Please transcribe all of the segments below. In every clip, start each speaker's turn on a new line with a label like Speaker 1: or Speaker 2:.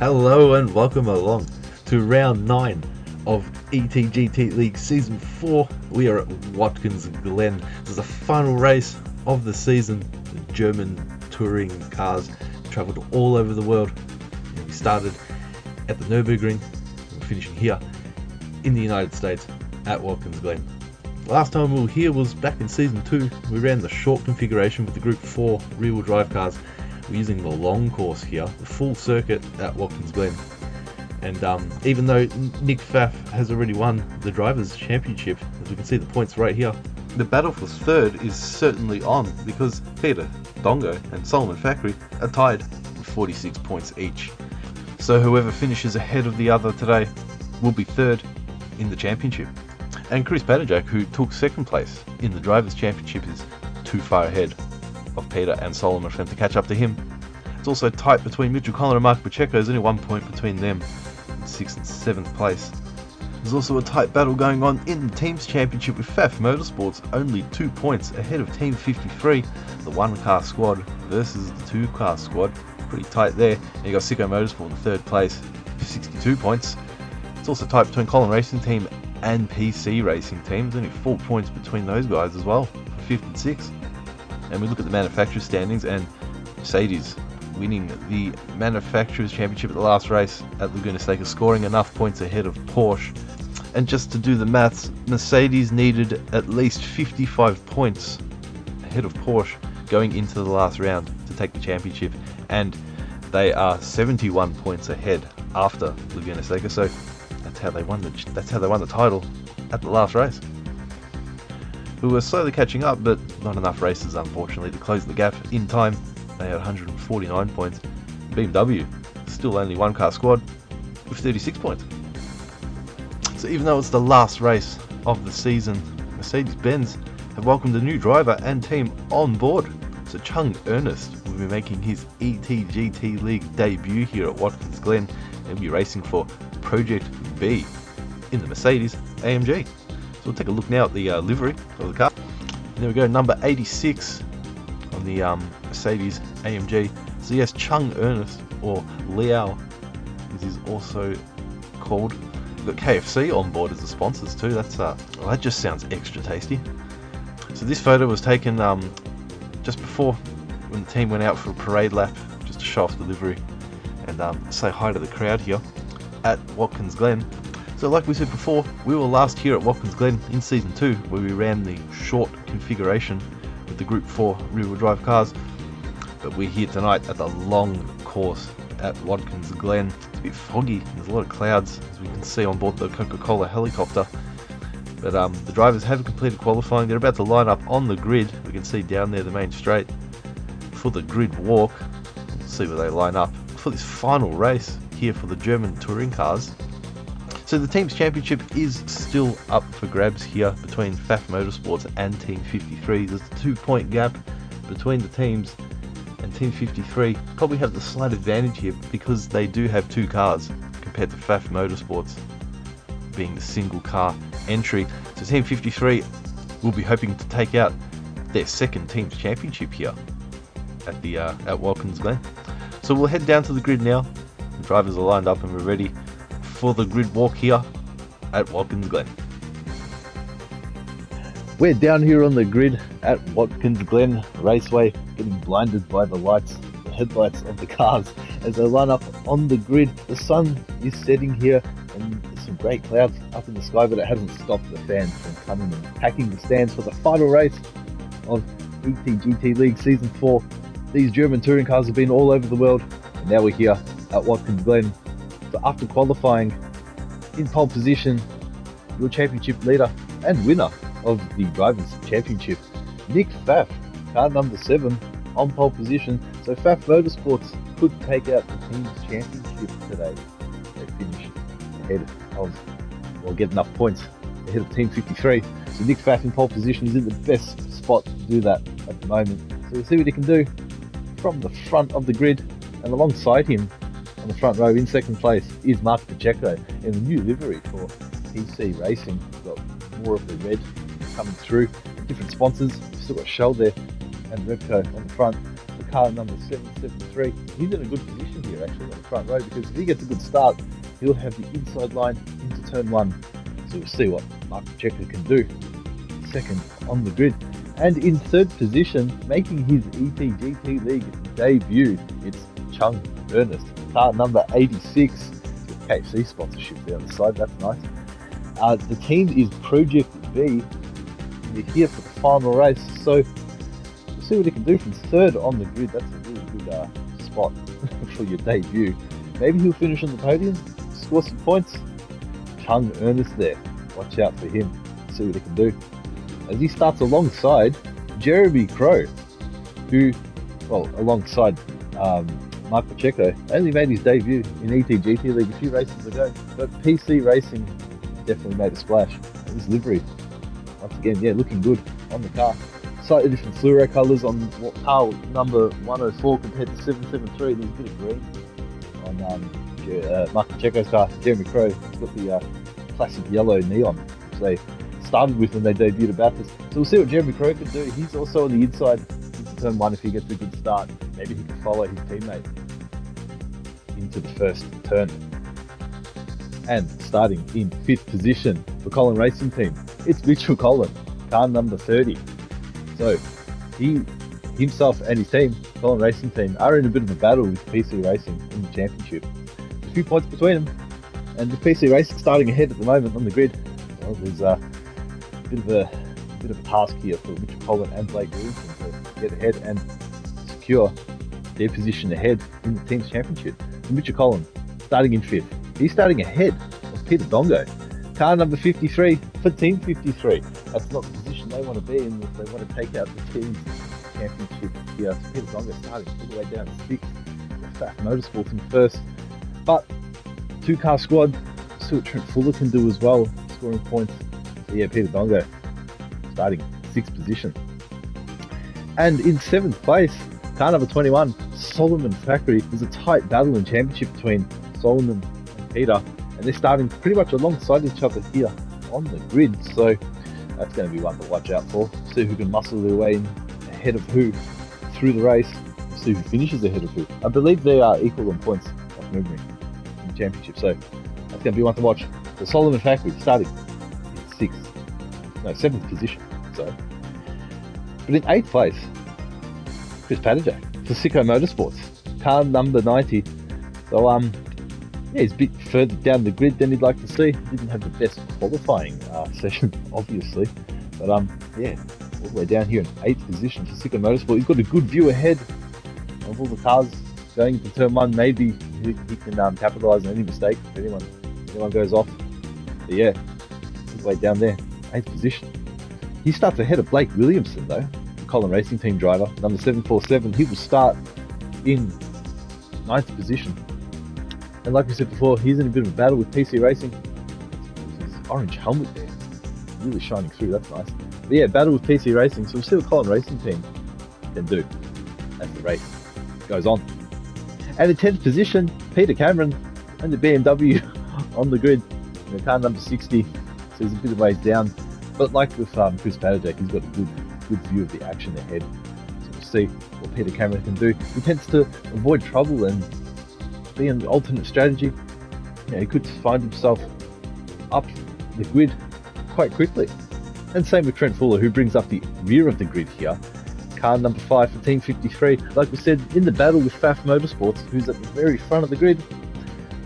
Speaker 1: Hello and welcome along to round 9 of ETGT League Season 4. We are at Watkins Glen. This is the final race of the season. The German touring cars travelled all over the world. We started at the Nürburgring and we're finishing here in the United States at Watkins Glen. Last time we were here was back in Season 2. We ran the short configuration with the Group 4 rear-wheel drive cars. We're using the long course here, the full circuit at Watkins Glen. And even though Nick Pfaff has already won the Drivers' Championship, as we can see the points right here, the battle for third is certainly on because Peter Dongo and Solomon Fackery are tied with 46 points each. So whoever finishes ahead of the other today will be third in the championship. And Chris Banajak, who took second place in the Drivers' Championship, is too far ahead of Peter and Solomon for them to catch up to him. It's also tight between Mitchell Collin and Mark Pacheco. There's only 1 point between them in 6th and 7th place. There's also a tight battle going on in the Teams Championship with Pfaff Motorsports only 2 points ahead of Team 53, the 1-car squad versus the 2-car squad. Pretty tight there. And you got Sicko Motorsport in 3rd place, 62 points. It's also tight between Colin Racing Team and PC Racing Team. There's only 4 points between those guys as well, for 5th and 6th. And we look at the manufacturers standings, and Mercedes winning the manufacturers championship at the last race at Laguna Seca, scoring enough points ahead of Porsche. And just to do the maths, Mercedes needed at least 55 points ahead of Porsche going into the last round to take the championship, and they are 71 points ahead after Laguna Seca. So that's how they won the title at the last race. We were slowly catching up, but not enough races, unfortunately, to close the gap in time. They had 149 points. BMW, still only 1-car squad, with 36 points. So even though it's the last race of the season, Mercedes-Benz have welcomed a new driver and team on board. So Chung Ernest will be making his ETGT League debut here at Watkins Glen and be racing for Project B in the Mercedes AMG. So we'll take a look now at the livery of the car. And there we go, number 86 on the Mercedes AMG. So yes, Chung Ernest, or Liao, as he's also called. We've got KFC on board as the sponsors too. That's well, that just sounds extra tasty. So this photo was taken just before when the team went out for a parade lap, just to show off the livery and say hi to the crowd here at Watkins Glen. So like we said before, we were last here at Watkins Glen in Season 2, where we ran the short configuration with the Group 4 rear-wheel drive cars. But we're here tonight at the long course at Watkins Glen. It's a bit foggy, there's a lot of clouds, as we can see on board the Coca-Cola helicopter. But the drivers have completed qualifying. They're about to line up on the grid. We can see down there the main straight for the grid walk. We'll see where they line up for this final race here for the German touring cars. So the Teams Championship is still up for grabs here between Pfaff Motorsports and Team 53. There's a 2-point gap between the teams, and Team 53 probably have the slight advantage here because they do have 2 cars compared to Pfaff Motorsports being the single car entry. So Team 53 will be hoping to take out their second Teams Championship here at Watkins Glen. So we'll head down to the grid now. The drivers are lined up and we're ready for the grid walk here at Watkins Glen. We're down here on the grid at Watkins Glen Raceway, getting blinded by the lights, the headlights of the cars as they line up on the grid. The sun is setting here and there's some great clouds up in the sky, but it hasn't stopped the fans from coming and packing the stands for the final race of ETGT League Season 4
Speaker 2: These German touring cars have been all over the world, and now we're here at Watkins Glen. So after qualifying in pole position, your championship leader and winner of the Drivers' Championship, Nick Pfaff, car number 7, on pole position. So Pfaff Motorsports could take out the team's championship today. They finish ahead of, or get enough points ahead of Team 53. So Nick Pfaff in pole position is in the best spot to do that at the moment. So we'll see what he can do from the front of the grid, and alongside him on the front row in second place is Mark Pacheco in the new livery for PC Racing. We've got more of the red coming through, different sponsors. We've still got Shell there and Repco on the front. The car number 773, he's in a good position here actually on the front row, because if he gets a good start, he'll have the inside line into turn 1. So we'll see what Mark Pacheco can do. Second on the grid. And in third position, making his ETGT League debut, it's Chung Ernest, car number 86, with KFC sponsorship there on the side. That's nice. The team is Project V. They're here for the final race, so we'll see what he can do from third on the grid. That's a really good spot for your debut. Maybe he'll finish on the podium, score some points. Chung Ernest there. Watch out for him. See what he can do. As he starts alongside Jeremy Crow, who, well, alongside Mark Pacheco, only made his debut in ETGT League a few races ago, but PC Racing definitely made a splash. This livery, once again, yeah, looking good on the car. Slightly different fluoro colours on car number 104 compared to 773. There's a bit of green on Mark Pacheco's car. Jeremy Crow has got the classic yellow neon, which they started with when they debuted at Bathurst. So we'll see what Jeremy Crow can do. He's also on the inside into turn 1 if he gets a good start. Maybe he can follow his teammate into the first turn. And starting in 5th position for Colin Racing Team, it's Mitchell Collin, car number 30. So he himself and his team, Colin Racing Team, are in a bit of a battle with PC Racing in the championship. A few points between them, and with PC Racing starting ahead at the moment on the grid, well, there's a bit of a task here for Mitchell Collin and Blake Williamson to get ahead and secure their position ahead in the team's championship. So Mitchell Collin starting in 5th. He's starting ahead of Peter Dongo, car number 53 for Team 53. That's not the position they want to be in if they want to take out the team's championship here. So Peter Dongo starting all the way down to 6th. Pfaff Motorsports in 1st. But 2-car squad, see what Trent Fuller can do as well, scoring points. So yeah, Peter Dongo starting 6th position. And in 7th place, car number 21, Solomon Thackeray. There's a tight battle in championship between Solomon and Peter, and they're starting pretty much alongside each other here on the grid. So that's going to be one to watch out for. See who can muscle their way in ahead of who through the race. See who finishes ahead of who. I believe they are equal on points off memory in the championship. So that's going to be one to watch. So Solomon Thackeray starting in 7th position. So, but in 8th place, Chris Padajak for Sicko Motorsports, car number 90. So yeah, he's a bit further down the grid than he'd like to see. He didn't have the best qualifying session, obviously, but yeah, all the way down here in 8th position for Sicko Motorsport. He's got a good view ahead of all the cars going into turn 1. Maybe he can capitalise on any mistake if anyone goes off. But yeah, all the way down there, 8th position. He starts ahead of Blake Williamson though, the Colin Racing Team driver, number 747. He will start in 9th position. And like we said before, he's in a bit of a battle with PC Racing. His orange helmet there, really shining through, that's nice. But yeah, battle with PC Racing, so we'll see what Colin Racing Team can do as the race goes on. And in 10th position, Peter Cameron and the BMW on the grid, in the car number 60. So he's a bit of ways down. But like with Chris Padajak, he's got a good view of the action ahead. So we'll see what Peter Cameron can do. He tends to avoid trouble and be an alternate strategy. Yeah, he could find himself up the grid quite quickly. And same with Trent Fuller, who brings up the rear of the grid here. Car number 5 for Team 53. Like we said, in the battle with Pfaff Motorsports, who's at the very front of the grid.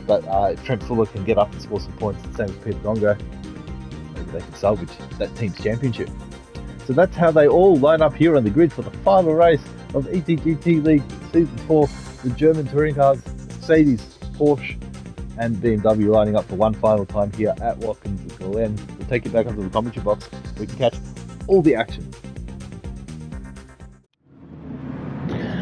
Speaker 2: But if Trent Fuller can get up and score some points, the same with Peter Dongo, maybe they can salvage that team's championship. So that's how they all line up here on the grid for the final race of ETGT League Season 4. The German touring cars, Mercedes, Porsche and BMW lining up for one final time here at Watkins Glen. We'll take you back onto the commentary box where we can catch all the action.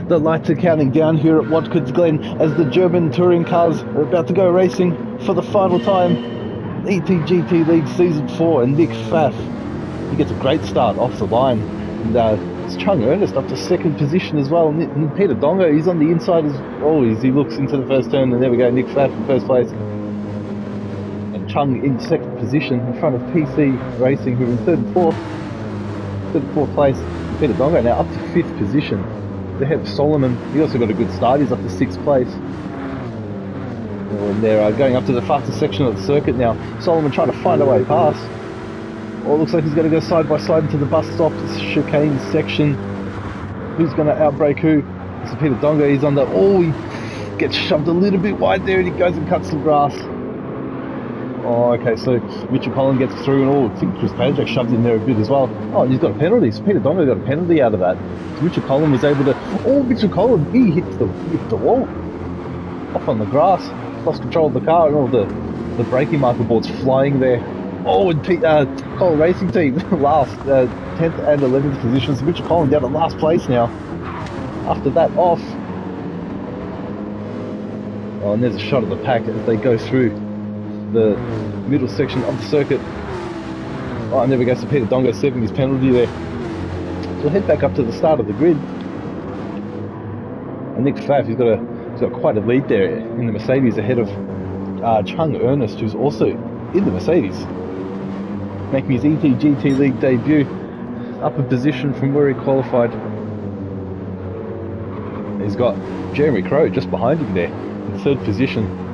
Speaker 2: The lights are counting down here at Watkins Glen as the German touring cars are about to go racing for the final time. ETGT League Season 4 and Nick Pfaff, he gets a great start off the line. And it's Chung Ernest up to second position as well. And Peter Dongo, he's on the inside as always. He looks into the first turn and there we go, Nick Pfaff in first place. And Chung in second position in front of PC Racing, who are in third and fourth place. Peter Dongo now up to fifth position. Ahead of Solomon, he also got a good start, he's up to sixth place. And they're going up to the fastest section of the circuit now. Solomon trying to find a way past. Oh, it looks like he's going to go side by side into the bus stop, this chicane section. Who's going to outbrake who? It's Peter Dongo, he's on the... Oh, he gets shoved a little bit wide there and he goes and cuts the grass. Oh, okay, so Mitchell Collin gets through and I think Chris Padgett shoved in there a bit as well. Oh, and he's got a penalty, so Peter Dongo got a penalty out of that. So Mitchell Collin was able to... Oh, Mitchell Collin, he hit the wall. Off on the grass, lost control of the car and all the braking marker boards flying there. Oh, and Collin Racing Team last, 10th and 11th positions. Mitchell Collin down to last place now. After that off. Oh, and there's a shot of the pack as they go through the middle section of the circuit. Oh, and there we go, so Peter Dongo saving his penalty there. So we'll head back up to the start of the grid. And Nick Pfaff, he's got quite a lead there in the Mercedes ahead of Chung Ernest, who's also in the Mercedes, making his ETGT League debut, up a position from where he qualified. He's got Jeremy Crow just behind him there in third position.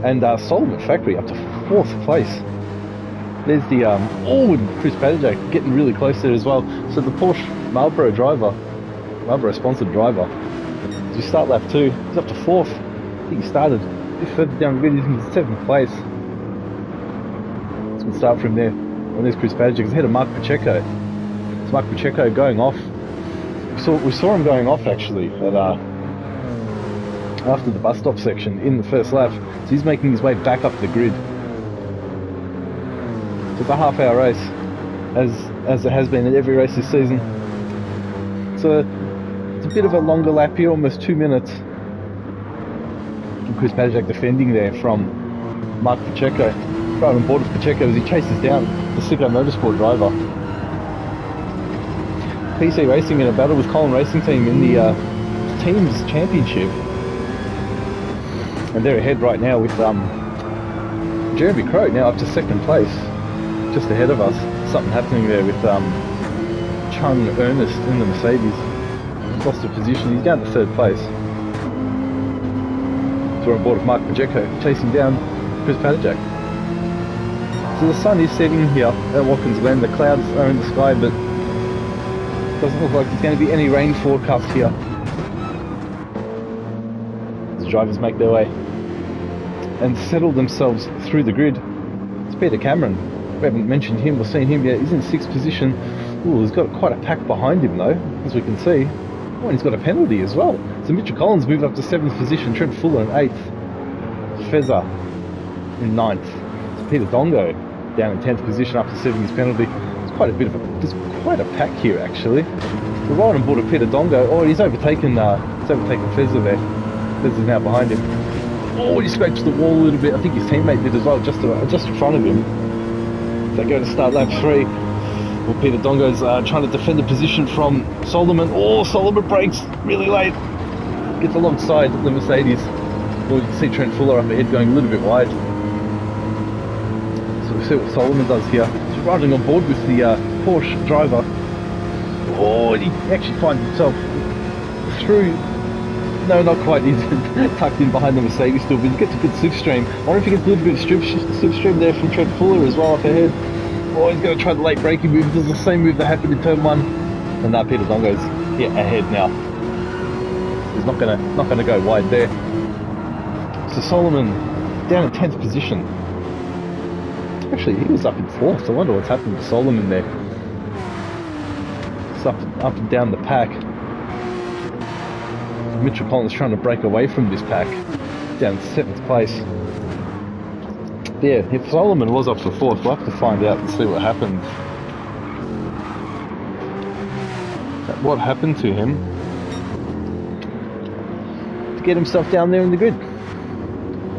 Speaker 2: And Solomon Factory up to fourth place. There's the and Chris Padgett getting really close there as well. So the Porsche Marlboro sponsored driver, as we start lap 2, he's up to fourth. I think he started a bit further down the grid, he's in seventh place. So we'll start from there. Well, there's Chris Padgett, he's ahead of Mark Pacheco. It's Mark Pacheco going off. We saw him going off actually after the bus stop section in the first lap. So he's making his way back up the grid. So it's a half-hour race, as it has been in every race this season. So it's a bit of a longer lap here, almost 2 minutes. And Chris Padgett defending there from Mark Pacheco. Right on board with Pacheco as he chases down the Sicko Motorsport driver. PC Racing in a battle with Collin Racing Team in the Teams Championship. And they're ahead right now with Jeremy Crow now up to second place, just ahead of us. Something happening there with Chung Ernest in the Mercedes. He's lost a position, he's down to third place. So we're on board with Mark Pacheco chasing down Chris Padgett. So the sun is setting here at Watkins Glen. The clouds are in the sky, but it doesn't look like there's going to be any rain forecast here. The drivers make their way and settle themselves through the grid. It's Peter Cameron. We haven't mentioned him or seen him yet. He's in sixth position. Ooh, he's got quite a pack behind him though, as we can see. Oh, and he's got a penalty as well. So Mitchell Collins moved up to seventh position. Trent Fuller in eighth. Fezza in ninth. It's Peter Dongo down in 10th position after serving his penalty. There's quite a pack here actually. We're right on board with Peter Dongo. Oh, he's overtaken Fezza there. Fezza's now behind him. Oh, he scratched the wall a little bit. I think his teammate did as well, just in front of him. They go to start lap 3. Well, Peter Dongo's trying to defend the position from Solomon. Oh, Solomon brakes really late. Gets alongside the Mercedes. Well, you can see Trent Fuller up ahead going a little bit wide. So we'll see what Solomon does here. He's riding on board with the Porsche driver. Oh, and he actually finds himself through... No, not quite. He's tucked in behind the Mercedes still, but he gets a good slipstream. I wonder if he gets a little bit of slipstream there from Trent Fuller as well up ahead. Oh, he's going to try the late braking move. This is the same move that happened in turn 1. And now Peter Dongo's ahead now. He's not gonna go wide there. So Solomon down in 10th position. Actually, he was up in 4th. I wonder what's happened to Solomon there. It's up and down the pack. Mitchell Collins trying to break away from this pack, down 7th place. Yeah, if Solomon was up for 4th, we'll have to find out and see what happened. What happened to him to get himself down there in the grid.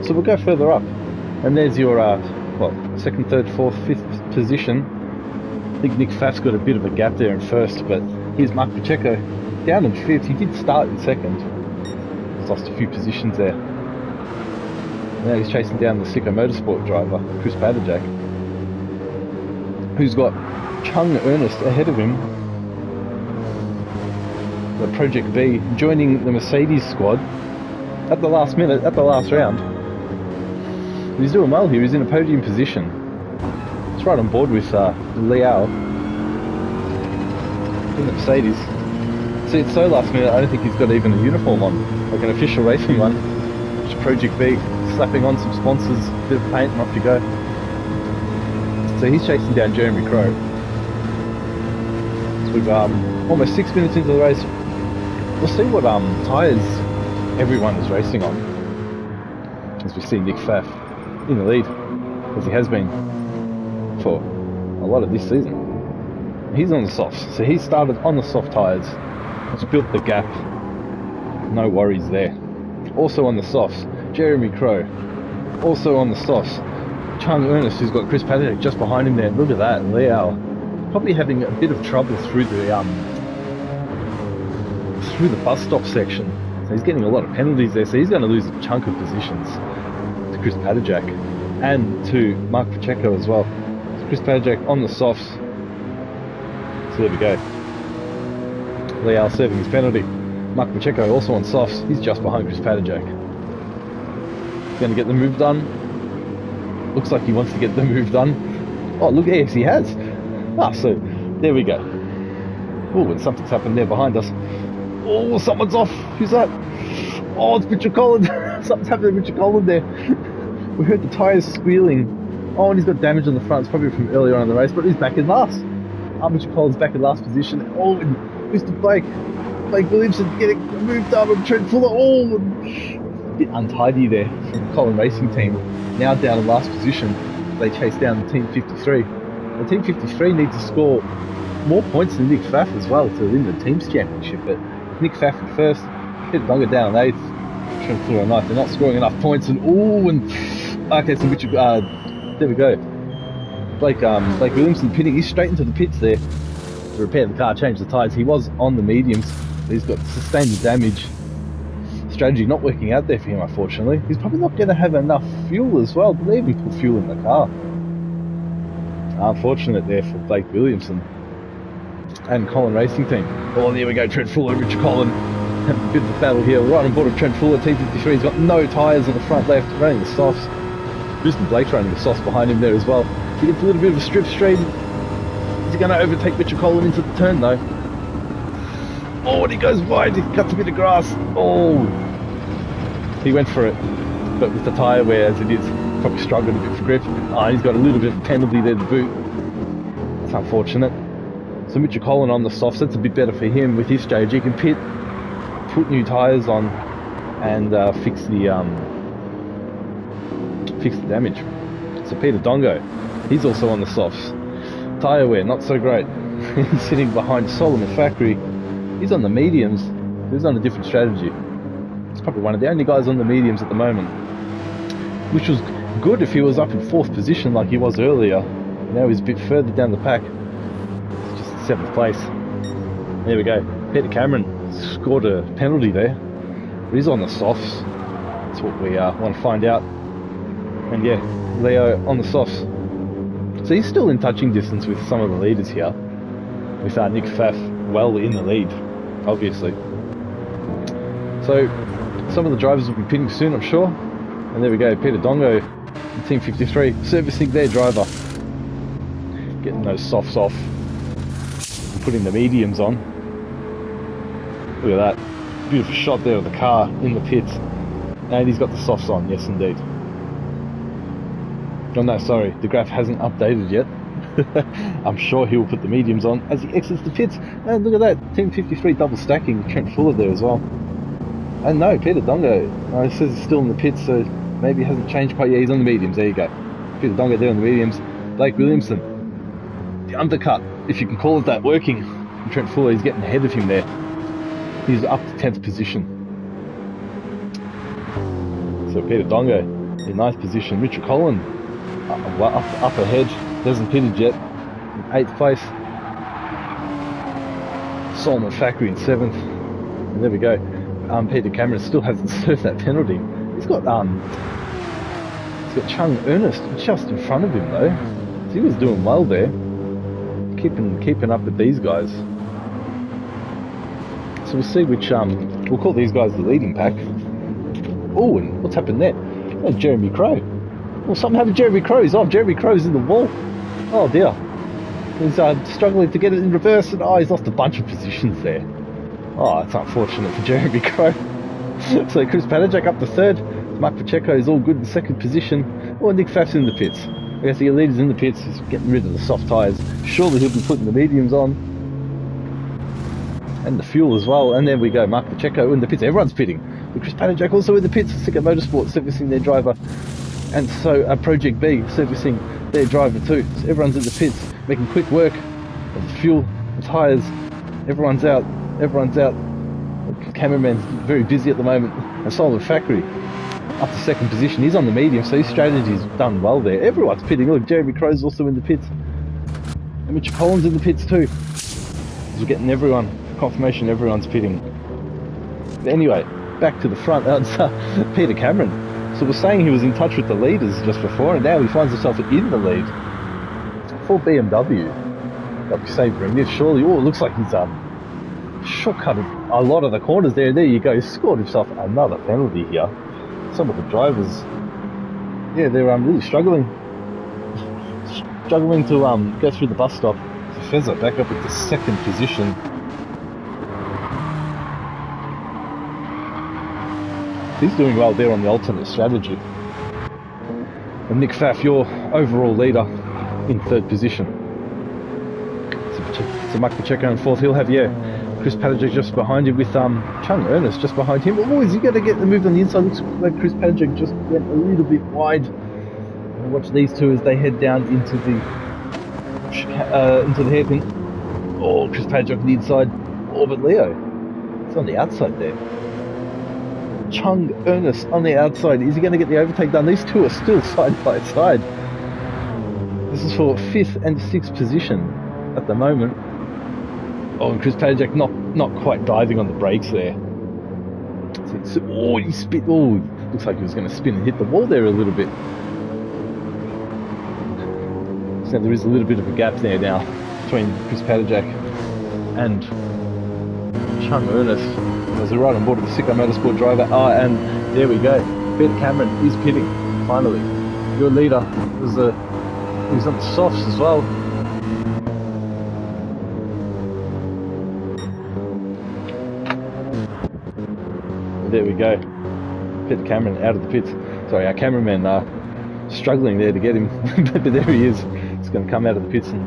Speaker 2: So we'll go further up. And there's your, 2nd, 3rd, 4th, 5th position. I think Nick Pfaff's got a bit of a gap there in 1st, but here's Mark Pacheco down in 5th. He did start in 2nd. He's lost a few positions there. Now he's chasing down the Sicko Motorsport driver, Chris Badajak, who's got Chung Ernest ahead of him. The Project B joining the Mercedes squad at the last minute, at the last round. He's doing well here. He's in a podium position. He's right on board with Liao in the Mercedes. See, it's so last minute, I don't think he's got even a uniform on, like an official racing one. Which Project B, slapping on some sponsors, bit of paint, and off you go. So he's chasing down Jeremy Crow. So we've almost 6 minutes into the race. We'll see what tyres everyone is racing on. As we see Nick Pfaff in the lead, as he has been for a lot of this season. He's on the softs, so he started on the soft tyres. Has built the gap. No worries there. Also on the softs, Jeremy Crow. Also on the softs, Chung Ernest, who's got Chris Paddock just behind him there. Look at that, Liao. Probably having a bit of trouble through the bus stop section. So he's getting a lot of penalties there, so he's going to lose a chunk of positions to Chris Padajak and to Mark Pacheco as well. So Chris Padajak on the softs. So there we go. Liao serving his penalty. Mark Pacheco also on softs. He's just behind Chris Padajak. He's going to get the move done. Looks like he wants to get the move done. Oh, look, yes, he has. So there we go. Oh, and something's happened there behind us. Oh, someone's off. Who's that? Oh, it's Mitchell Collins. Something's happened to Mitchell Collins there. We heard the tyres squealing. Oh, and he's got damage on the front. It's probably from earlier on in the race, but he's back in last. Mitchell Collins back in last position. Oh, and Mr. Blake Williamson getting moved up on Trent Fuller. Oh, a bit untidy there from the Colin Racing team. Now down in last position. They chase down the Team 53. The Team 53 need to score more points than Nick Pfaff as well to win the Teams Championship, but Nick Pfaff in 1st, Peter Dunga down in 8th, Trent Fuller in 9th. They're not scoring enough points, and okay, so Mitchell, there we go. Blake Williamson pitting. He's straight into the pits there to repair the car, change the tyres. He was on the mediums. He's got sustained damage. Strategy not working out there for him, unfortunately. He's probably not going to have enough fuel as well. Did they even put fuel in the car? Unfortunate there for Blake Williamson and Colin Racing Team. Oh, there we go, Trent Fuller, Richard Collin. Having a bit of a battle here. Right on board of Trent Fuller, Team 53. He's got no tyres on the front left, running the softs. Brisbane Blake's running the softs behind him there as well. He gets a little bit of a strip straight. Is he going to overtake Richard Collin into the turn though? Oh, and he goes wide. He cuts a bit of grass. Oh, he went for it, but with the tyre wear as it is, probably struggled a bit for grip. He's got a little bit of penalty there to boot. That's unfortunate. So Mitchell Collin on the softs, that's a bit better for him with his stage. He can put new tyres on and fix the damage. So Peter Dongo, he's also on the softs. Tyre wear, not so great. He's sitting behind Solomon Factory. He's on the mediums. He's on a different strategy. He's probably one of the only guys on the mediums at the moment, which was good if he was up in 4th position like he was earlier. Now he's a bit further down the pack. It's just 7th place. There we go. Peter Cameron scored a penalty there. But he's on the softs. That's what we want to find out. And yeah, Leo on the softs. So he's still in touching distance with some of the leaders here. With Nick Pfaff well in the lead, obviously. So some of the drivers will be pitting soon, I'm sure. And there we go, Peter Dongo, Team 53, servicing their driver. Getting those softs off and putting the mediums on. Look at that. Beautiful shot there of the car in the pits. And he's got the softs on, yes indeed. Oh no, sorry, the graph hasn't updated yet. I'm sure he'll put the mediums on as he exits the pits. And look at that, Team 53 double stacking Trent Fuller there as well. And no, Peter Dongo. It says he's still in the pits, so maybe he hasn't changed quite yet. He's on the mediums. There you go. Peter Dongo there on the mediums. Blake Williamson, the undercut, if you can call it that, working. And Trent Fuller, he's getting ahead of him there. He's up to 10th position. So Peter Dongo in nice position. Richard Collin up ahead. Hasn't pitted yet. In 8th place. Solomon Fackery in 7th. And there we go. Peter Cameron still hasn't served that penalty. He's got Chung Ernest just in front of him though. So he was doing well there. Keeping up with these guys. So we'll see which we'll call these guys the leading pack. Oh, and what's happened there? Oh, Jeremy Crow. Well, something happened to Jeremy Crow. He's off. Jeremy Crow's in the wall. Oh dear. He's struggling to get it in reverse, and he's lost a bunch of positions there. Oh, that's unfortunate for Jeremy Crow. So Chris Padajak up to 3rd. Mark Pacheco is all good in 2nd position. Oh, Nick Pfaff's in the pits. I guess the leader's in the pits. He's getting rid of the soft tyres. Surely he'll be putting the mediums on. And the fuel as well. And there we go. Mark Pacheco in the pits. Everyone's pitting. But Chris Padajak also in the pits. Sicker Motorsport servicing their driver. And so Project B servicing their driver too. So everyone's in the pits, making quick work of the fuel, the tyres. Everyone's out. Everyone's out. The cameraman's very busy at the moment. And Solomon Fackery up to 2nd position. He's on the medium, so his strategy's done well there. Everyone's pitting. Look, Jeremy Crow's also in the pits. And Mitchell Collins in the pits too. We're getting confirmation everyone's pitting. But anyway, back to the front. That's Peter Cameron. So we're saying he was in touch with the leaders just before, and now he finds himself in the lead. For BMW. That'll be saving him. Surely, it looks like he's shortcutted a lot of the corners there. There you go. He scored himself another penalty here. Some of the drivers, yeah, they're really struggling to go through the bus stop. So Fezza back up at the 2nd position. He's doing well there on the alternate strategy. And Nick Pfaff, your overall leader, in 3rd position. So Mike Pacheco in 4th. He'll have, Chris Padajak just behind him with Chung Ernest just behind him. Oh, is he going to get the move on the inside? Looks like Chris Padajak just went a little bit wide. And watch these two as they head down into the hairpin. Oh, Chris Padajak on the inside. Oh, but Leo, it's on the outside there. Chung Ernest on the outside. Is he going to get the overtake done? These two are still side by side. This is for 5th and 6th position at the moment. Oh, and Chris Padajak not quite diving on the brakes there. He spit. Oh, looks like he was going to spin and hit the wall there a little bit. So there is a little bit of a gap there now between Chris Padajak and Chung Ernest. As they're right on board with the Sicko Motorsport driver. And there we go. Peter Cameron is pitting, finally. Your leader was on the softs as well. There we go. Peter Cameron out of the pits. Sorry, our cameraman struggling there to get him. But there he is. He's going to come out of the pits and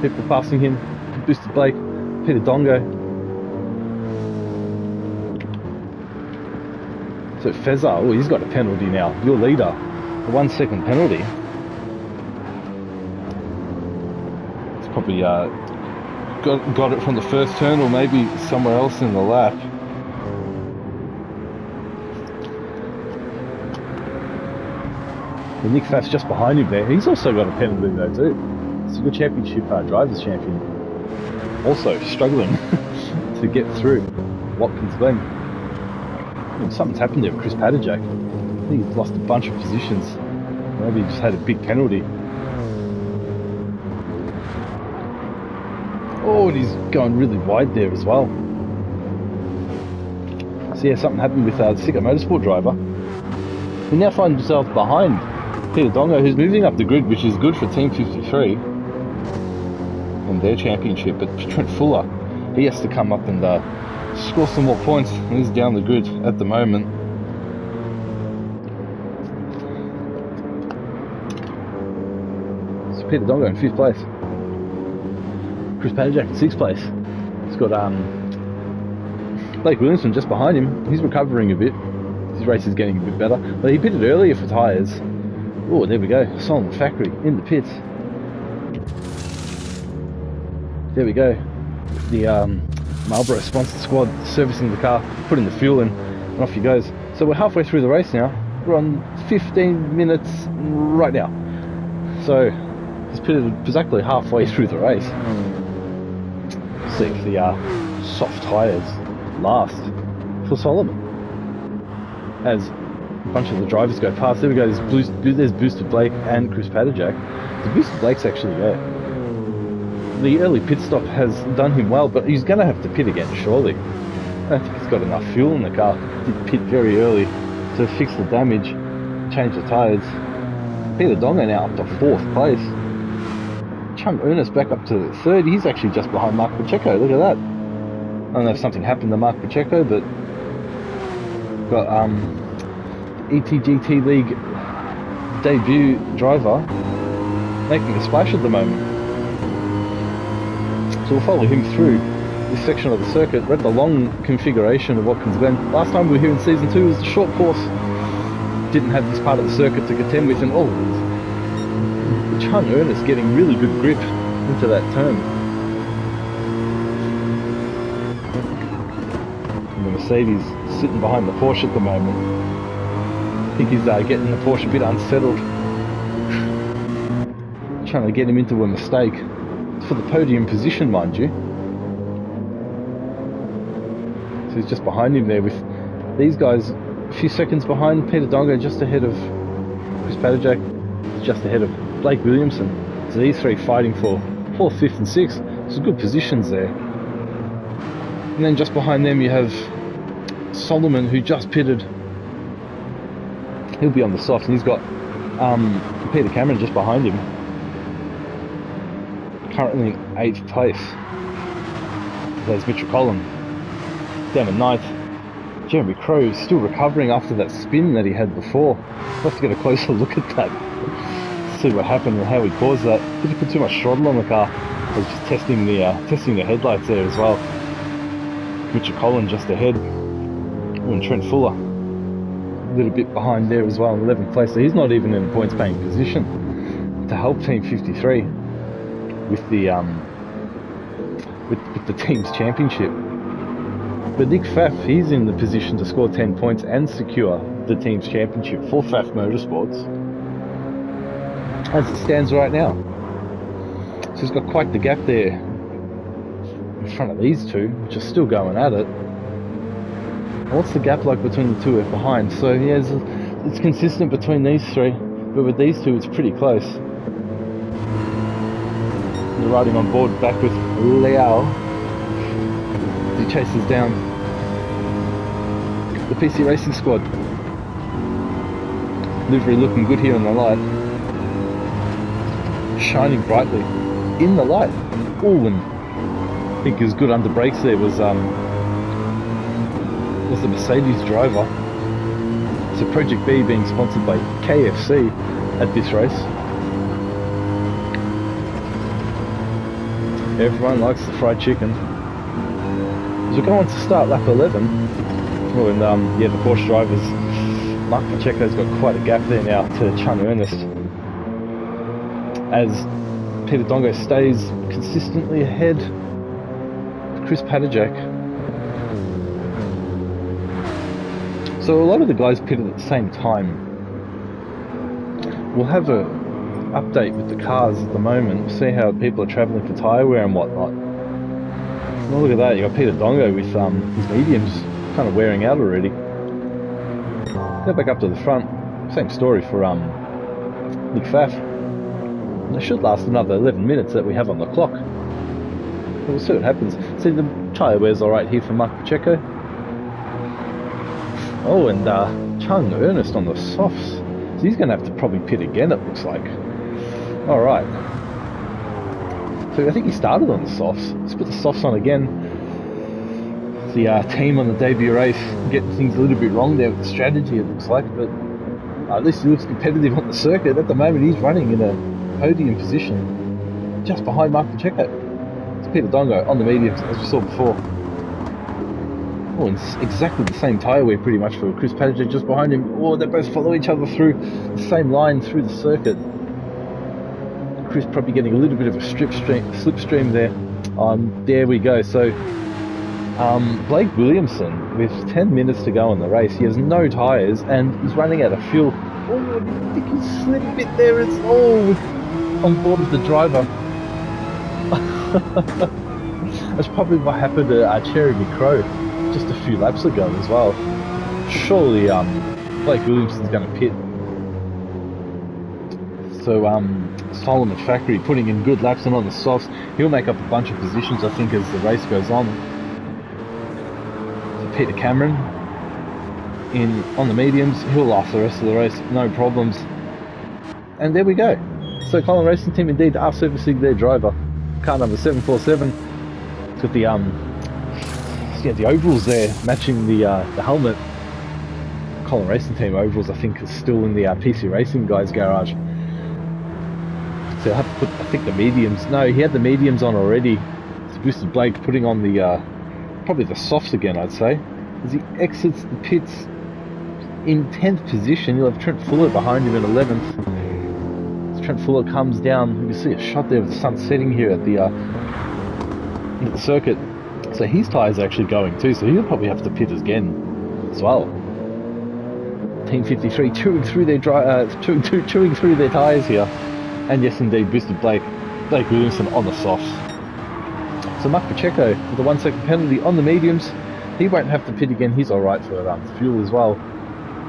Speaker 2: people passing him. Boosted Blake. Peter Dongo. So Fezza, he's got a penalty now. Your leader, a 1 second penalty. It's probably got it from the first turn or maybe somewhere else in the lap. And Nick Pfaff's just behind him there. He's also got a penalty though too. It's a good championship drivers champion. Also struggling to get through Watkins Glen. Something's happened there with Chris Padajak. I think he's lost a bunch of positions. Maybe he just had a big penalty. Oh, and he's going really wide there as well. So yeah, something happened with the Sicko Motorsport driver. He now finds himself behind Peter Dongo, who's moving up the grid, which is good for Team 53 and their championship. But Trent Fuller, he has to come up and score some more points, and he's down the grid at the moment. So Peter Dongo in 5th place. Chris Padajak in 6th place. He's got Blake Williamson just behind him. He's recovering a bit. His race is getting a bit better. But he pitted earlier for tyres. Oh, there we go. Solomon Factory in the pits. There we go. The Marlboro sponsored squad servicing the car, putting the fuel in, and off he goes. So we're halfway through the race now. We're on 15 minutes right now. So he's pitted exactly halfway through the race. See if the soft tyres last for Solomon. As a bunch of the drivers go past, there we go. There's Boosted Blake and Chris Padajak. The Boosted Blake's actually there. The early pit stop has done him well, but he's going to have to pit again, surely. I don't think he's got enough fuel in the car. He did pit very early to fix the damage, change the tyres. Peter Dongo now up to 4th place. Chung Ernest back up to 3rd. He's actually just behind Mark Pacheco. Look at that. I don't know if something happened to Mark Pacheco, but got ETGT League debut driver making a splash at the moment. So we'll follow him through this section of the circuit. We're at the long configuration of Watkins Glen. Last time we were here in Season 2 was the short course. Didn't have this part of the circuit to contend with, and Chung Ernest getting really good grip into that turn. And the Mercedes sitting behind the Porsche at the moment. I think he's getting the Porsche a bit unsettled. Trying to get him into a mistake. For the podium position, mind you. So he's just behind him there with these guys a few seconds behind. Peter Dongo just ahead of Chris Padajak, just ahead of Blake Williamson. So these three fighting for 4th, 5th and 6th. Some good positions there. And then just behind them you have Solomon, who just pitted. He'll be on the soft, and he's got Peter Cameron just behind him. Currently in 8th place. There's Mitchell Collin down in 9th. Jeremy Crow still recovering after that spin that he had before. We'll have to get a closer look at that. See what happened and how he caused that. Did he put too much throttle on the car? I was just testing the headlights there as well. Mitchell Collin just ahead. Oh, and Trent Fuller a little bit behind there as well in 11th place. So he's not even in a points paying position to help Team 53. With the with the team's championship. But Nick Pfaff, he's in the position to score 10 points and secure the team's championship for Pfaff Motorsports as it stands right now. So he's got quite the gap there in front of these two, which are still going at it. What's the gap like between the two we're behind? So yeah, it's consistent between these three, but with these two it's pretty close. They're riding on board back with Liao. He chases down the PC Racing squad. Livery looking good here in the light. Shining brightly in the light. Oh, and I think it was good under brakes there was the Mercedes driver. So Project B being sponsored by KFC at this race. Everyone likes the fried chicken. As we go on to start lap 11, well, and the Porsche drivers, Mark Pacheco's got quite a gap there now to Chung Ernest. As Peter Dongo stays consistently ahead of Chris Padajak. So a lot of the guys pitted at the same time. We'll have a update with the cars at the moment. See how people are travelling for tyre wear and whatnot. Well, look at that, you got Peter Dongo with his mediums kind of wearing out already. Go back up to the front, same story for Nick Pfaff. And it should last another 11 minutes that we have on the clock. But we'll see what happens. See, the tyre wear's alright here for Mark Pacheco. Oh, and Chung Ernest on the softs. So he's going to have to probably pit again, it looks like. Alright. So I think he started on the softs. Let's put the softs on again. The team on the debut race getting things a little bit wrong there with the strategy, it looks like. But at least he looks competitive on the circuit. At the moment he's running in a podium position just behind Mark Pacheco. It's Peter Dongo on the mediums, as we saw before. Oh, and exactly the same tyre wear pretty much for Chris Padgett just behind him. Oh, they both follow each other through the same line through the circuit. Chris probably getting a little bit of a slipstream there. There we go. So Blake Williamson, with 10 minutes to go in the race, he has no tyres and he's running out of fuel. Oh, I think he slid a bit there. It's all on board of the driver. That's probably what happened to Jeremy Crow just a few laps ago as well. Surely Blake Williamson's going to pit. So Solomon Factory putting in good laps and on the softs. He'll make up a bunch of positions, I think, as the race goes on. So Peter Cameron on the mediums, he'll last the rest of the race, no problems. And there we go. So Colin Racing Team indeed are servicing their driver, car number 747. It's got the overalls there matching the helmet. Colin Racing Team overalls, I think, is still in the PC Racing guys' garage. So I'll have to put, I think, the mediums. No, he had the mediums on already. So Boosted Blake putting on the probably the softs again, I'd say. As he exits the pits in 10th position, you'll have Trent Fuller behind him in 11th. As Trent Fuller comes down, you can see a shot there of the sun setting here at the circuit. So his tyres are actually going too, so he'll probably have to pit again as well. Team 53 chewing through their chewing through their tyres here. And yes, indeed, Boosted Blake Williamson on the softs. So Mark Pacheco with a 1 second penalty on the mediums. He won't have to pit again. He's all right for fuel as well.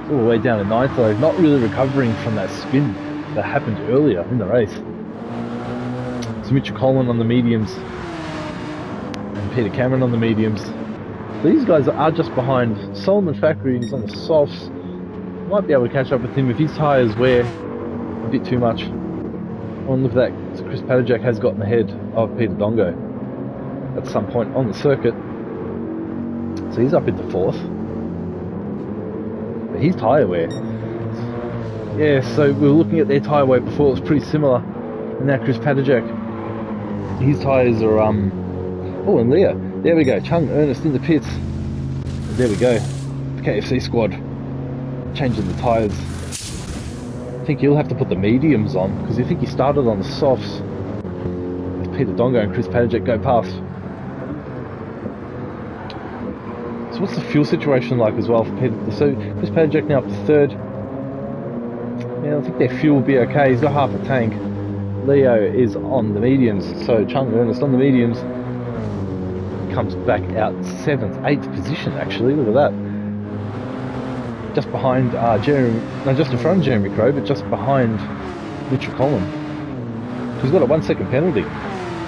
Speaker 2: All the way down to 9th though, not really recovering from that spin that happened earlier in the race. So Mitchell Collin on the mediums and Peter Cameron on the mediums. These guys are just behind Solomon Factory. He's on the softs. Might be able to catch up with him if his tyres wear a bit too much. Oh, look at that. So Chris Padgett has gotten ahead of Peter Dongo at some point on the circuit. So he's up into 4th. But his tyre wear. Yeah, so we were looking at their tyre wear before, it was pretty similar. And now Chris Padgett, his tyres are, oh, and Leah. There we go. Chung Ernest in the pits. And there we go. The KFC squad changing the tyres. I think he'll have to put the mediums on because I think he started on the softs. With Peter Dongo and Chris Padgett go past. So what's the fuel situation like as well for Peter? So Chris Padgett now up to 3rd. Yeah, I think their fuel will be okay. He's got half a tank. Leo is on the mediums, so Chung Ernest on the mediums. Comes back out 7th, 8th position actually. Look at that. Just behind just in front of Jeremy Crow, but just behind Mitchell Collin. He's got a 1 second penalty.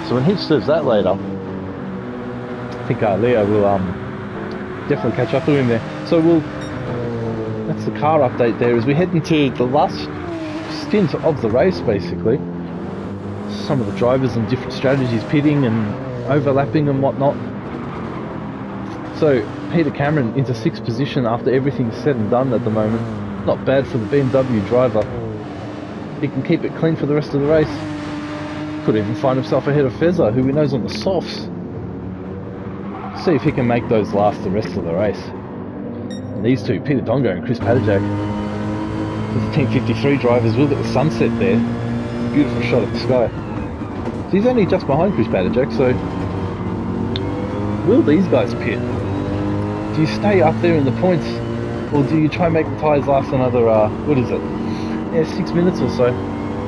Speaker 2: So when he serves that later, I think Leo will definitely catch up to him there. So that's the car update there as we head into the last stint of the race basically. Some of the drivers and different strategies, pitting and overlapping and whatnot. So Peter Cameron into 6th position after everything's said and done at the moment. Not bad for the BMW driver. He can keep it clean for the rest of the race. Could even find himself ahead of Fezza, who we know's on the softs. See if he can make those last the rest of the race. And these two, Peter Dongo and Chris Padgett, with the Team 53 drivers, will get the sunset there. Beautiful shot of the sky. So he's only just behind Chris Padgett, so will these guys pit? Do you stay up there in the points, or do you try and make the tyres last another, 6 minutes or so?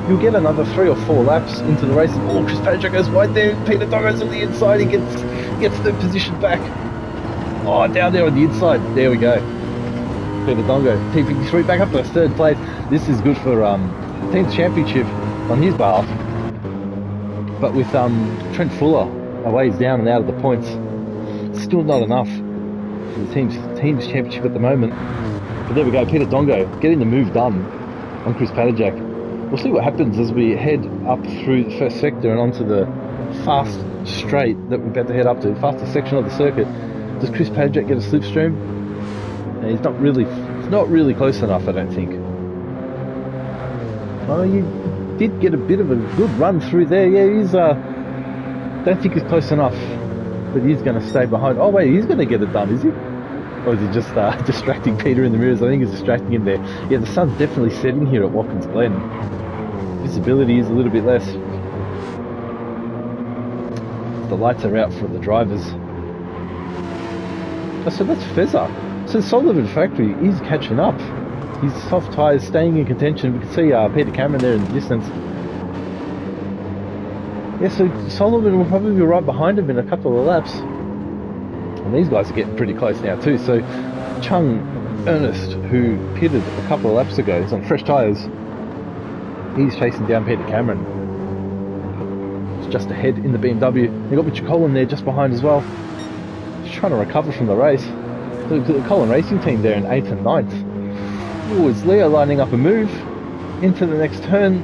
Speaker 2: You'll get another 3 or 4 laps into the race. Oh, Chris Padgett goes wide there. Peter Dongo's on the inside. He gets the position back. Oh, down there on the inside. There we go. Peter Dongo, T53 back up to 3rd place. This is good for Team Championship on his behalf. But with Trent Fuller a ways down and out of the points, still not enough for the team's championship at the moment. But there we go, Peter Dongo getting the move done on Chris Padgett. We'll see what happens as we head up through the first sector and onto the fast straight that we're about to head up to, the fastest section of the circuit. Does Chris Padgett get a slipstream? And he's not really close enough, I don't think. Oh, you did get a bit of a good run through there. Yeah, he's don't think he's close enough, but he's going to stay behind. Oh wait, he's going to get it done, is he? Or is he just distracting Peter in the mirrors? I think he's distracting him there. Yeah, the sun's definitely setting here at Watkins Glen. Visibility is a little bit less. The lights are out for the drivers. Oh, so that's Fezza. So Sullivan Factory is catching up. His soft tyres staying in contention. We can see Peter Cameron there in the distance. Yeah, so Sullivan will probably be right behind him in a couple of laps. And these guys are getting pretty close now too. So Chung Ernest, who pitted a couple of laps ago, is on fresh tyres. He's chasing down Peter Cameron. He's just ahead in the BMW. They've got Mitchell Collin there just behind as well. He's trying to recover from the race. The Collin Racing team there in 8th and 9th. Oh, it's Leo lining up a move into the next turn.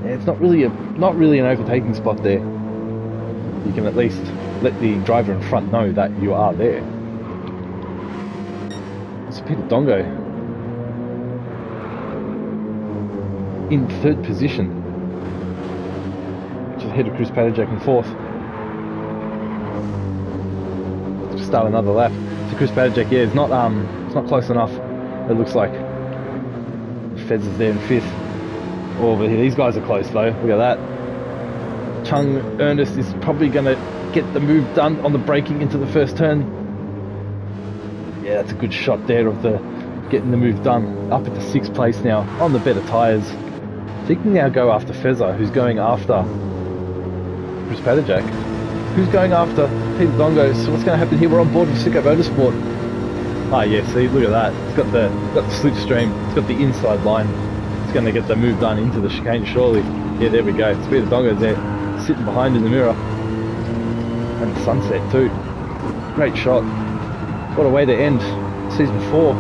Speaker 2: Yeah, it's not really an overtaking spot there. You can at least let the driver in front know that you are there. It's Peter Dongo in 3rd position, which is ahead of Chris Padajak in 4th. Let's start another lap. So Chris Padajak, yeah, it's not close enough. It looks like Fez is there in 5th. Oh, but these guys are close though. Look at that. Chung Ernest is probably going to get the move done on the braking into the first turn. Yeah, that's a good shot there of the getting the move done. Up into 6th place now on the better tyres. So he can now go after Fezza, who's going after Chris Padajak, who's going after Peter Dongo. So what's going to happen here? We're on board with Sicko Motorsport. Ah, yeah, see, look at that. It's got the slipstream. It's got the inside line. It's going to get the move done into the chicane, surely. Yeah, there we go. It's Peter Dongo's there, sitting behind in the mirror. And the sunset too. Great shot. What a way to end Season 4.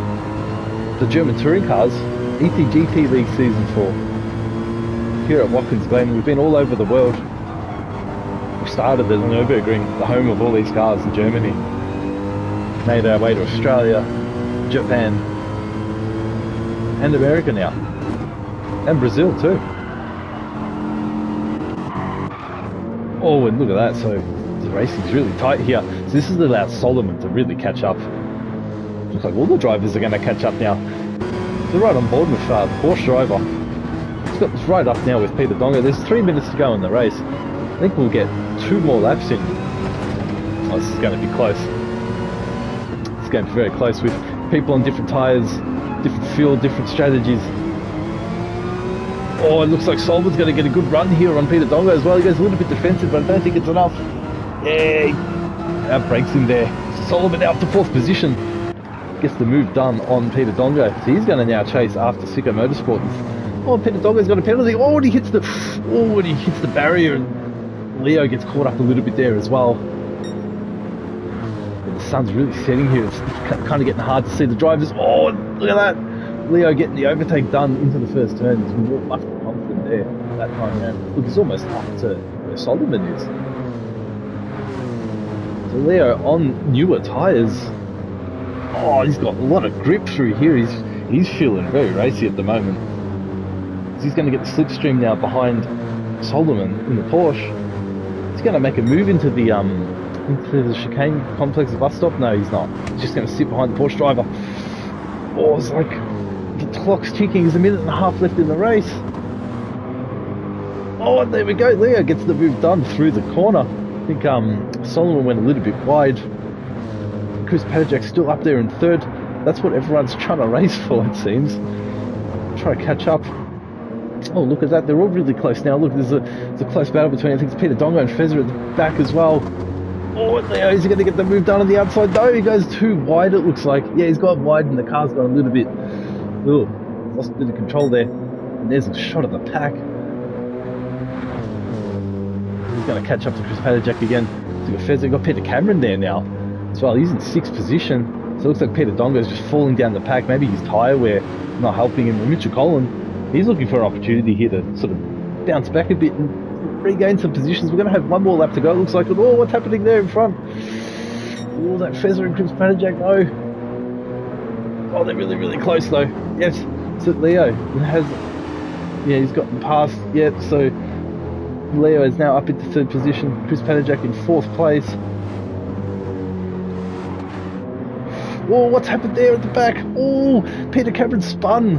Speaker 2: The German Touring Cars, ETGT League Season 4. Here at Watkins Glen, we've been all over the world. We started at Nürburgring, the home of all these cars in Germany. Made our way to Australia, Japan, and America now. And Brazil too. Oh, and look at that. So the racing's really tight here. So this has allowed Solomon to really catch up. Looks like all the drivers are going to catch up now. They're right on board with the Porsche driver. It's got right up now with Peter Dongo. There's 3 minutes to go in the race. I think we'll get 2 more laps in. Oh, this is going to be close. It's going to be very close with people on different tyres, different fuel, different strategies. Oh, it looks like Solomon's going to get a good run here on Peter Dongo as well. He goes a little bit defensive, but I don't think it's enough. Yeah, that breaks him there. Solomon out to 4th position. Gets the move done on Peter Dongo. So he's going to now chase after Sicko Motorsport. Oh, Peter Dongo's got a penalty. Oh, and he hits the barrier, and Leo gets caught up a little bit there as well. But the sun's really setting here. It's kind of getting hard to see the drivers. Oh, look at that. Leo getting the overtake done into the first turn. He's much more confident there that time around. Look, he's almost up to where Solomon is. So Leo on newer tyres. Oh, he's got a lot of grip through here. He's feeling very racy at the moment. He's going to get the slipstream now behind Solomon in the Porsche. He's going to make a move into the chicane complex bus stop. No, he's not. He's just going to sit behind the Porsche driver. Oh, it's like the clock's ticking. There's 1.5 minutes left in the race. Oh, there we go. Leo gets the move done through the corner. I think Solomon went a little bit wide. Chris Padajak's still up there in 3rd. That's what everyone's trying to race for, it seems. Try to catch up. Oh, look at that. They're all really close now. Look, there's a close battle between, I think it's Peter Dongo and Fezza at the back as well. Oh, Leo, is he going to get the move done on the outside? No, he goes too wide, it looks like. Yeah, he's gone wide and the car's gone a little bit... Ooh, lost a bit of control there. And there's a shot of the pack. He's going to catch up to Chris Padajak again. So we've got Fezza, got Peter Cameron there now as well. He's in 6th position. So it looks like Peter Dongo's just falling down the pack. Maybe his tyre wear not helping him. And Mitchell Collin, he's looking for an opportunity here to sort of bounce back a bit and regain some positions. We're going to have 1 more lap to go. It looks like, oh, what's happening there in front? Oh, that Fezza and Chris Padajak, no. Oh, they're really, really close though. Yes, so Leo has, yeah, he's gotten past, yeah, so Leo is now up into 3rd position. Chris Padajak in 4th place. Oh, what's happened there at the back? Oh, Peter Cameron spun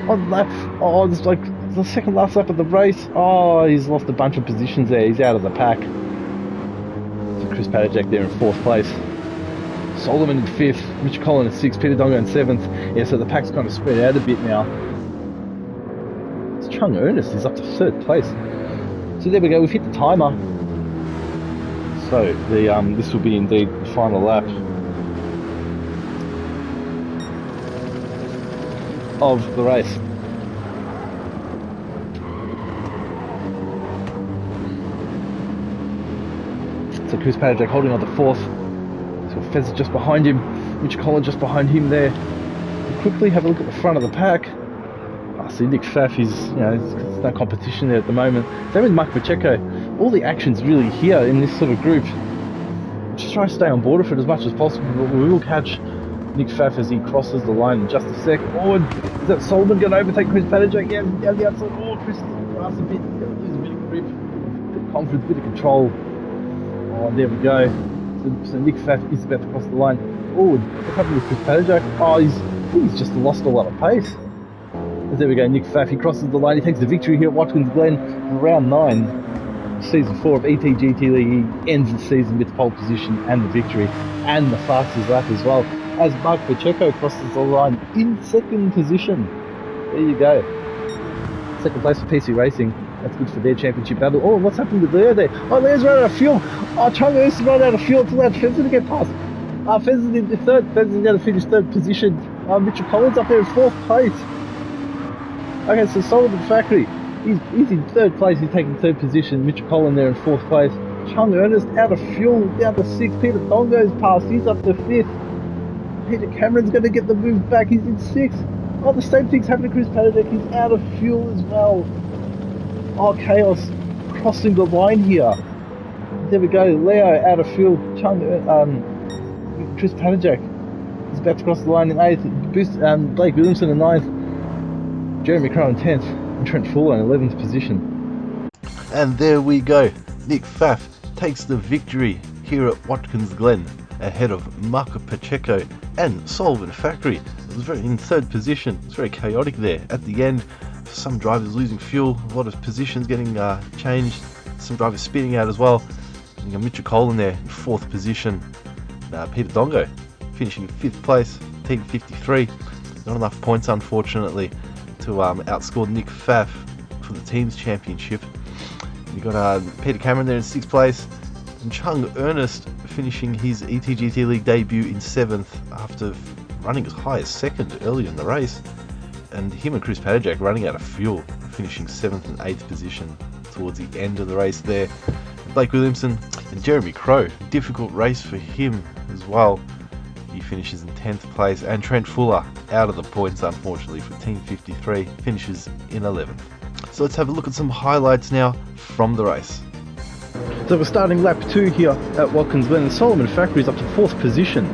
Speaker 2: on lap. Oh, it's like the second last lap of the race. Oh, he's lost a bunch of positions there. He's out of the pack. So Chris Padajek there in 4th place. Solomon in 5th. Mitch Collin in 6th. Peter Dongo in 7th. Yeah, so the pack's kind of spread out a bit now. It's Chung Ernest is up to 3rd place. So there we go. We've hit the timer. So the this will be indeed the final lap of the race. So Chris Padajek holding on to 4th. So Fez just behind him. Mitch Collin just behind him there. We'll quickly have a look at the front of the pack. See, Nick Pfaff is, there's no competition there at the moment. Same with Mark Pacheco. All the action's really here in this sort of group. Just try to stay on board for it as much as possible, but we will catch Nick Pfaff as he crosses the line in just a sec. Oh, is that Solomon going to overtake Chris Padajek? Yeah, down the outside. Oh, Chris is a bit, lose a bit of grip, a bit of confidence, a bit of control. Oh, there we go. So Nick Pfaff is about to cross the line. Oh, what's happened with Chris Padajek? Oh, he's just lost a lot of pace. There we go, Nick Pfaff, he crosses the line, he takes the victory here at Watkins Glen for round 9, season 4 of ETGT League. He ends the season with pole position and the victory, and the fastest lap as well, as Mark Pacheco crosses the line in 2nd position. There you go. 2nd place for PC Racing. That's good for their championship battle. Oh, what's happened with Leo there? Oh, Leo's run out of fuel. Oh, Chung Ernest is running out of fuel to allow Fez to get past. Fez is in 3rd. Fez is going to finish 3rd position. Mitchell Collins up there in 4th place. Okay, so Solomon Factory, he's in 3rd place, he's taking 3rd position. Mitchell Collin there in 4th place. Chung Ernest out of fuel, down to 6th. Peter Dongo's passed, he's up to 5th. Peter Cameron's going to get the move back, he's in 6th. Oh, the same thing's happening to Chris Padajek, he's out of fuel as well. Oh, chaos crossing the line here. There we go, Leo out of fuel. Chris Padajek is about to cross the line in 8th. Blake Williamson in 9th. Jeremy Crow in 10th, and Trent Fuller in 11th position.
Speaker 1: And there we go. Nick Pfaff takes the victory here at Watkins Glen ahead of Marco Pacheco and Solomon Factory. It was in 3rd position. It's very chaotic there at the end. Some drivers losing fuel, a lot of positions getting changed, some drivers spinning out as well. You got Mitchell Collin there in 4th position. Peter Dongo finishing in 5th place, team 53. Not enough points, unfortunately, to outscore Nick Pfaff for the team's championship. You got Peter Cameron there in 6th place, and Chung Ernest finishing his ETGT League debut in 7th after running as high as 2nd earlier in the race, and him and Chris Padajek running out of fuel, finishing 7th and 8th position towards the end of the race there. Blake Williamson and Jeremy Crow, difficult race for him as well. He finishes in 10th place, and Trent Fuller out of the points, unfortunately, for Team 53, finishes in 11th. So let's have a look at some highlights now from the race.
Speaker 2: So we're starting lap 2 here at Watkins Glen, and Solomon Factory is up to 4th position.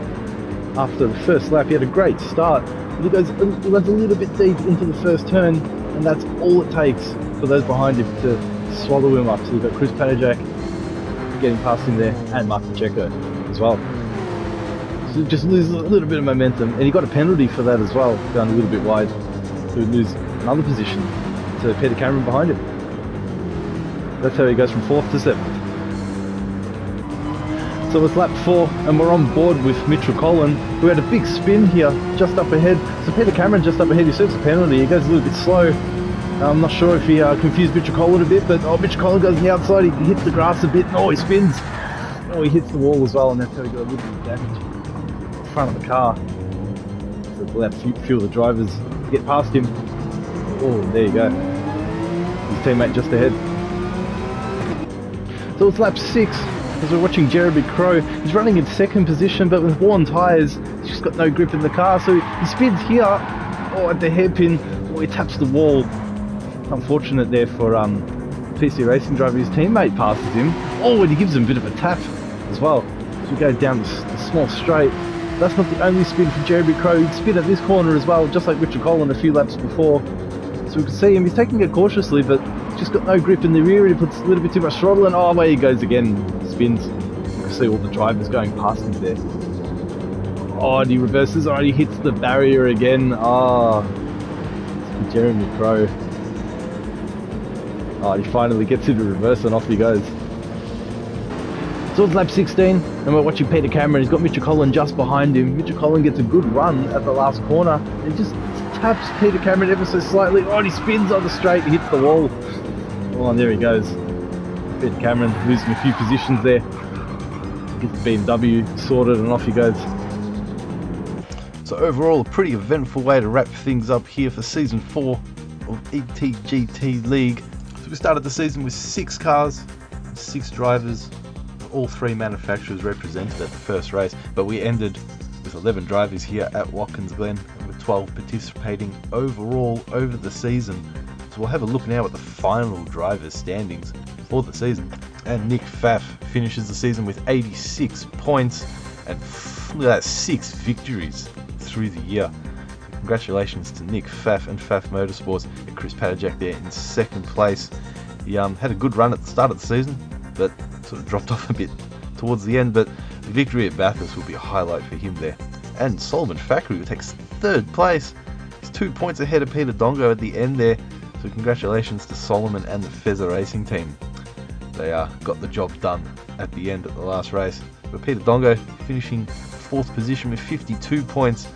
Speaker 2: After the first lap, he had a great start. He goes a little bit deep into the first turn, and that's all it takes for those behind him to swallow him up. So we've got Chris Padajek getting past him there, and Mark Pacheco as well. So just lose a little bit of momentum, and he got a penalty for that as well, going a little bit wide. So we lose another position to Peter Cameron behind him. That's how he goes from 4th to 7th. So it's lap 4, and we're on board with Mitchell Collin, who had a big spin here just up ahead. So Peter Cameron just up ahead, he serves a penalty, he goes a little bit slow. I'm not sure if he confused Mitchell Collin a bit, but Mitchell Collin goes on the outside, he hits the grass a bit, and he spins. He hits the wall as well, and that's how he got a little bit of damage in front of the car. So we'll have a few of the drivers get past him. Oh, there you go. His teammate just ahead. So it's lap 6, as we're watching Jeremy Crow. He's running in 2nd position, but with worn tyres, he's just got no grip in the car, so he spins here, at the hairpin, he taps the wall. Unfortunate there for PC Racing driver. His teammate passes him, and he gives him a bit of a tap as well. So we go down the small straight. That's not the only spin for Jeremy Crow. He'd spin at this corner as well, just like Richard Collin a few laps before. So we can see him, he's taking it cautiously, but just got no grip in the rear. He puts a little bit too much throttle, and away he goes again, spins. You can see all the drivers going past him there. Oh, and he reverses. Oh, he hits the barrier again. Oh, Jeremy Crow. Oh, he finally gets into reverse and off he goes. So it's lap 16, and we're watching Peter Cameron. He's got Mitchell Collin just behind him. Mitchell Collin gets a good run at the last corner and just taps Peter Cameron ever so slightly. Oh, and he spins on the straight, hits the wall. Oh, and there he goes. Peter Cameron losing a few positions there. Gets the BMW sorted and off he goes.
Speaker 1: So overall, a pretty eventful way to wrap things up here for Season 4 of ETGT League. So we started the season with 6 cars, 6 drivers, all 3 manufacturers represented at the first race, but we ended with 11 drivers here at Watkins Glen, with 12 participating overall over the season. So we'll have a look now at the final drivers' standings for the season. And Nick Pfaff finishes the season with 86 points and look at that, 6 victories through the year. Congratulations to Nick Pfaff and Pfaff Motorsports. And Chris Padajak there in second place. He had a good run at the start of the season, but sort of dropped off a bit towards the end. But the victory at Bathurst will be a highlight for him there. And Solomon Fackery takes third place. He's 2 points ahead of Peter Dongo at the end there. So congratulations to Solomon and the Fezzer Racing team. They got the job done at the end at the last race. But Peter Dongo finishing 4th position with 52 points.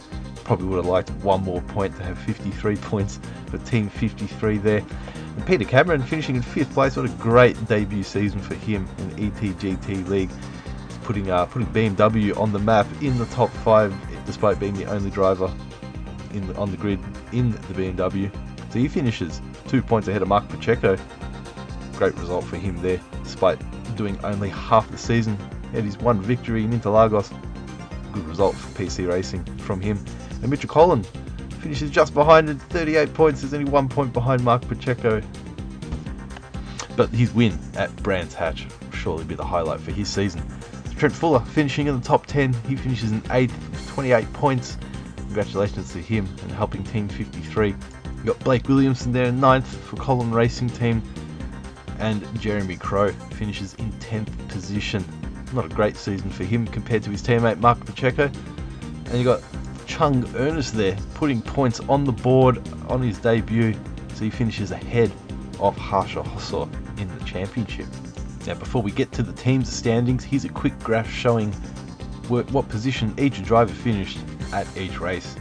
Speaker 1: Probably would have liked one more point to have 53 points for Team 53 there. And Peter Cameron finishing in 5th place. What a great debut season for him in ETGT League. Putting BMW on the map in the top 5, despite being the only driver on the grid in the BMW. So he finishes 2 points ahead of Mark Pacheco. Great result for him there, despite doing only half the season. He had his 1 victory in Interlagos. Good result for PC Racing from him. And Mitchell Collin finishes just behind at 38 points. There's only 1 point behind Mark Pacheco. But his win at Brands Hatch will surely be the highlight for his season. Trent Fuller finishing in the top 10. He finishes in 8th with 28 points. Congratulations to him and helping Team 53. We've got Blake Williamson there in 9th for Collin Racing Team. And Jeremy Crow finishes in 10th position. Not a great season for him compared to his teammate Mark Pacheco. And you got Chung Ernest there putting points on the board on his debut. So he finishes ahead of Harsha Hossor in the championship. Now before we get to the team's standings, here's a quick graph showing what position each driver finished at each race.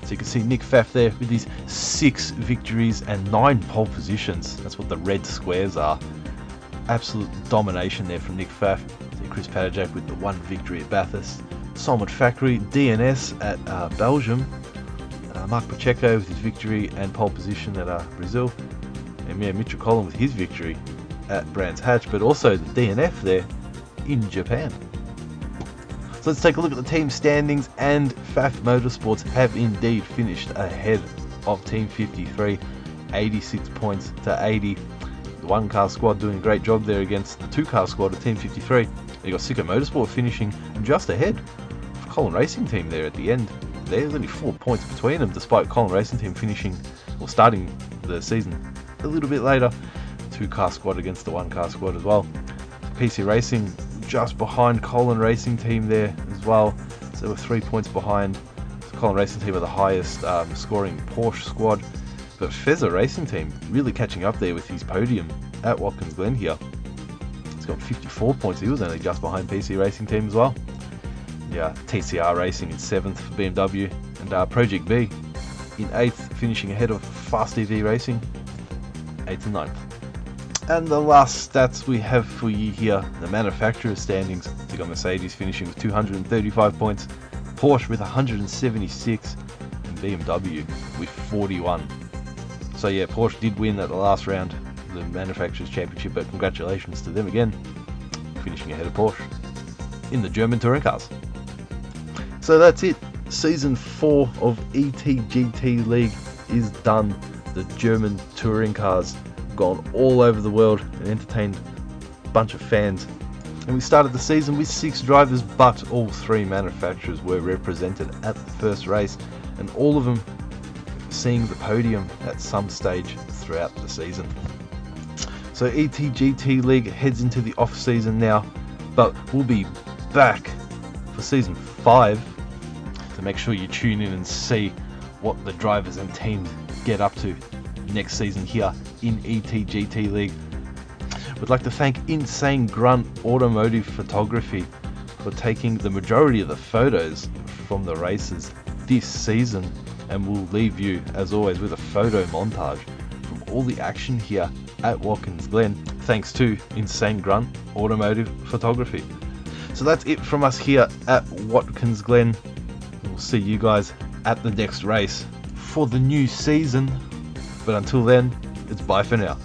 Speaker 1: So you can see Nick Pfaff there with his 6 victories and 9 pole positions. That's what the red squares are. Absolute domination there from Nick Pfaff. See Chris Padajak with the 1 victory at Bathurst. Solomon Fackery, DNS at Belgium. Mark Pacheco with his victory and pole position at Brazil. And Mitchell Collin with his victory at Brands Hatch, but also the DNF there in Japan. So let's take a look at the team standings, and Pfaff Motorsports have indeed finished ahead of Team 53, 86 points to 80. The 1 car squad doing a great job there against the 2 car squad of Team 53. You got Sicko Motorsport finishing just ahead of Collin Racing Team there at the end. There's only 4 points between them, despite Collin Racing Team finishing or starting the season a little bit later. 2 car squad against the 1 car squad as well. PC Racing just behind Collin Racing Team there as well. So they were 3 points behind. So Collin Racing Team are the highest scoring Porsche squad. But Fezzer Racing Team really catching up there with his podium at Watkins Glen here. He's got 54 points. He was only just behind PC Racing Team as well. Yeah, TCR Racing in 7th for BMW. And Project B in 8th, finishing ahead of Fast EV Racing, 8th and 9th. And the last stats we have for you here, the manufacturer standings. We got Mercedes finishing with 235 points, Porsche with 176, and BMW with 41. So yeah, Porsche did win at the last round, the Manufacturers Championship, but congratulations to them again, finishing ahead of Porsche in the German touring cars. So that's it. Season 4 of ETGT League is done. The German touring cars gone all over the world and entertained a bunch of fans. And we started the season with 6 drivers, but all 3 manufacturers were represented at the first race, and all of them seeing the podium at some stage throughout the season. So ETGT League heads into the off season now, but we'll be back for season 5. to make sure you tune in and see what the drivers and teams get up to next season here in ETGT League. We'd like to thank Insane Grunt Automotive Photography for taking the majority of the photos from the races this season, and we'll leave you as always with a photo montage from all the action here at Watkins Glen, thanks to Insane Grunt Automotive Photography. So that's it from us here at Watkins Glen. We'll see you guys at the next race for the new season, but until then, it's bye for now.